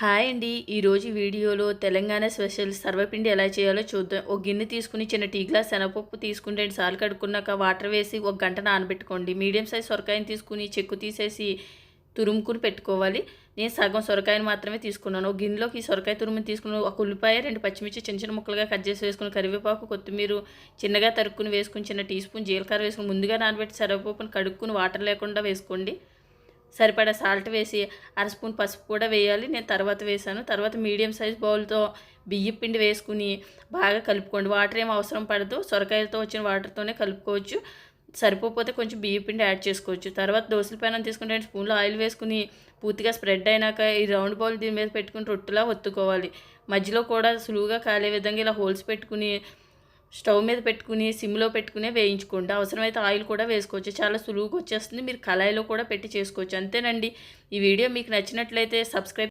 Hi అండి. ఈరోజు వీడియోలో తెలంగాణ స్పెషల్ సర్వపిండి ఎలా చేయాలో చూద్దాం. ఒక గిన్నె తీసుకుని చిన్న టీ గ్లాస్ శనగపప్పు తీసుకుని 2 సార్లు కడుక్కున్నాక వాటర్ వేసి ఒక గంట నానబెట్టుకోండి. మీడియం సైజ్ సొరకాయని తీసుకుని చెక్కు తీసేసి తురుముకుని పెట్టుకోవాలి. నేను సగం సొరకాయని మాత్రమే తీసుకున్నాను. ఒక గిన్నెలోకి ఈ సొరకాయ తురుముని తీసుకుని ఒక ఉల్లిపాయ, 2 పచ్చిమిర్చి చిన్న చిన్న ముక్కలుగా కట్ చేసి వేసుకుని కరివేపాకు, కొత్తిమీర చిన్నగా తరుక్కుని వేసుకుని చిన్న టీ స్పూన్ జీలకర్ర వేసుకుని ముందుగా నానబెట్టి శనగపప్పుని కడుక్కుని వాటర్ లేకుండా వేసుకోండి. సరిపడా సాల్ట్ వేసి అర స్పూన్ పసుపు కూడా వేయాలి. నేను తర్వాత వేసాను. తర్వాత మీడియం సైజ్ బౌల్తో బియ్యం పిండి వేసుకుని బాగా కలుపుకోండి. వాటర్ ఏం అవసరం పడదు. సొరకాయలతో వచ్చిన వాటర్తోనే కలుపుకోవచ్చు. సరిపోతే కొంచెం బియ్యం పిండి యాడ్ చేసుకోవచ్చు. తర్వాత దోసల పెనం తీసుకుని 2 స్పూన్లు ఆయిల్ వేసుకుని పూర్తిగా స్ప్రెడ్ అయినాక ఈ రౌండ్ బౌల్ దీని మీద పెట్టుకుని రొట్టెలా ఒత్తుకోవాలి. మధ్యలో కూడా సులువుగా కాలే విధంగా ఇలా హోల్స్ పెట్టుకుని స్టవ్ మీద పెట్టుకుని సిమ్లో పెట్టుకునే వేయించుకోండి. అవసరమైతే ఆయిల్ కూడా వేసుకోవచ్చు. చాలా సులువుగా వచ్చేస్తుంది. మీరు కళాయిలో కూడా పెట్టి చేసుకోవచ్చు. అంతేనండి. ఈ వీడియో మీకు నచ్చినట్లయితే సబ్స్క్రైబ్